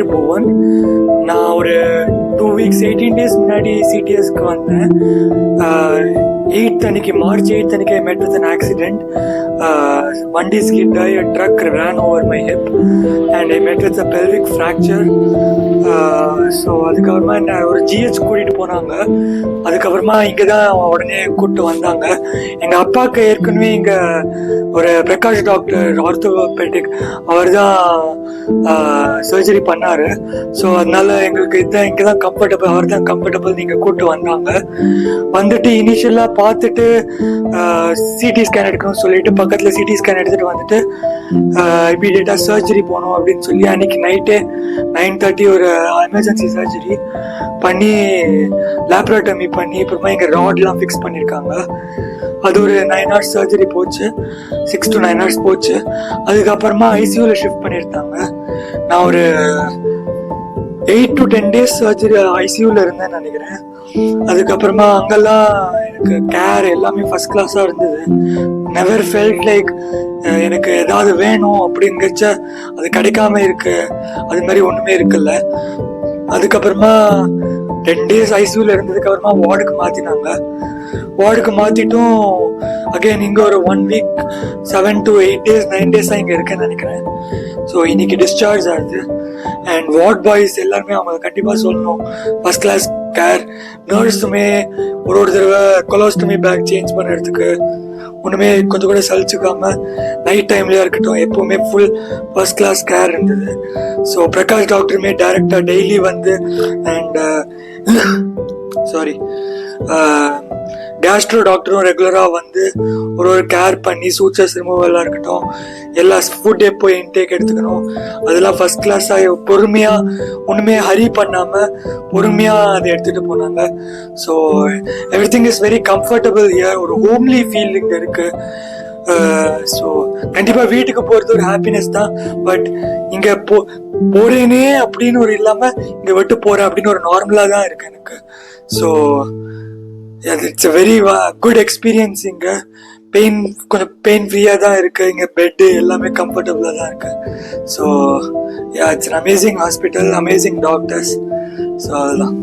பேர் புவன். நான் ஒரு 2 weeks 18 days முன்னாடி சிடிஎஸ்க்கு வந்தேன். 8th அன்னைக்கு March 8th அன்னைக்கு I met with an accident. வண்டி skid ஆகி a truck ran over my hip and I met with a pelvic fracture. So அதுக்கப்புறமா என்ன ஒரு ஜிஹெச் கூட்டிகிட்டு போனாங்க. அதுக்கப்புறமா இங்கே தான் உடனே கூப்பிட்டு வந்தாங்க. எங்கள் அப்பாவுக்கு ஏற்கனவே இங்கே ஒரு பிரகாஷ் டாக்டர் ஆர்த்தோபெடிக் அவர் தான் சர்ஜரி பண்ணார். ஸோ அதனால எங்களுக்கு இதுதான் இங்கே தான் கம்ஃபர்டபுள், அவர் தான் கம்ஃபர்டபுள் நீங்கள் கூப்பிட்டு வந்தாங்க. வந்துட்டு இனிஷியலாக பார்த்துட்டு சிடி ஸ்கேன் எடுக்கணும்னு சொல்லிட்டு பக்கத்தில் சிடி ஸ்கேன் எடுத்துகிட்டு வந்துட்டு இமீடியட்டாக சர்ஜரி போகணும் அப்படின்னு சொல்லி அன்னைக்கு நைட்டே 9:30 ஒரு எமர்ஜென்சி சர்ஜரி பண்ணி லேப்ரோட்டமி பண்ணி அப்புறமா இங்கே ராட்லாம் ஃபிக்ஸ் பண்ணியிருக்காங்க. அது ஒரு 9 hours சர்ஜரி போச்சு, 6 to 9 hours போச்சு. அதுக்கப்புறமா ஐசியூவில் ஷிஃப்ட் பண்ணியிருந்தாங்க. நான் ஒரு 8 to 10 days சர்ஜரி ஐசியூவில் இருந்தேன்னு நினைக்கிறேன். அதுக்கப்புறமா அங்கெல்லாம் எனக்கு கேர் எல்லாமே ஃபர்ஸ்ட் கிளாஸாக இருந்தது. நெவர் ஃபெல்ட் லைக் எனக்கு ஏதாவது வேணும் அப்படிங்கச்ச அது கிடைக்காம இருக்கு, அது மாதிரி ஒன்றுமே இருக்குல்ல. அதுக்கப்புறமா 10 days ஐசியூவில் இருந்ததுக்கு அப்புறமா வார்டுக்கு மாற்றினாங்க. வார்டுக்கு மாற்றிட்டும் அகைன் இங்கே ஒரு 1 week 7 to 8 days 9 days இங்கே இருக்கேன்னு நினைக்கிறேன். ஸோ இன்னைக்கு டிஸ்சார்ஜ் ஆகுது. அண்ட் வார்ட் பாய்ஸ் எல்லாருமே அவங்க கண்டிப்பாக சொல்லணும், ஃபர்ஸ்ட் கிளாஸ் கேர். நர்ஸுமே ஒரு தடவை கொலோஸ்டமி பேக் சேஞ்ச் பண்ணுறதுக்கு ஒன்றுமே கொஞ்சம் கூட சலிச்சுக்காம நைட் டைம்லேயே இருக்கட்டும் எப்போவுமே ஃபுல் ஃபர்ஸ்ட் கிளாஸ் கேர் இருந்தது. ஸோ பிரகாஷ் டாக்டருமே டைரக்டாக டெய்லி வந்து அண்ட் கேஸ்ட்ரோ டாக்டரும் ரெகுலராக வந்து ஒரு கேர் பண்ணி சூச்சர்ஸ் ரிமூவலாக இருக்கட்டும், எல்லா ஃபுட் எப்போ இன்டேக் எடுத்துக்கணும் அதெல்லாம் ஃபர்ஸ்ட் கிளாஸாக பொறுமையாக ஒன்றுமே ஹரி பண்ணாமல் பொறுமையாக அதை எடுத்துகிட்டு போனாங்க. So every thing is very comfortable here. ஒரு ஹோம்லி ஃபீலிங் இருக்குது. ஸோ கண்டிப்பாக வீட்டுக்கு போகிறது ஒரு ஹாப்பினஸ் தான். பட் இங்கே போறேனே அப்படின்னு ஒரு இல்லாமல் இங்கே விட்டு போகிறேன் அப்படின்னு ஒரு நார்மலாக தான் இருக்கு எனக்கு. So it's a very good experience. இங்கே கொஞ்சம் பெயின் ஃப்ரீயாக தான் இருக்குது. இங்கே பெட்டு எல்லாமே கம்ஃபர்டபுளாக தான் இருக்குது. So it's an amazing hospital, amazing doctors. So அதுதான்.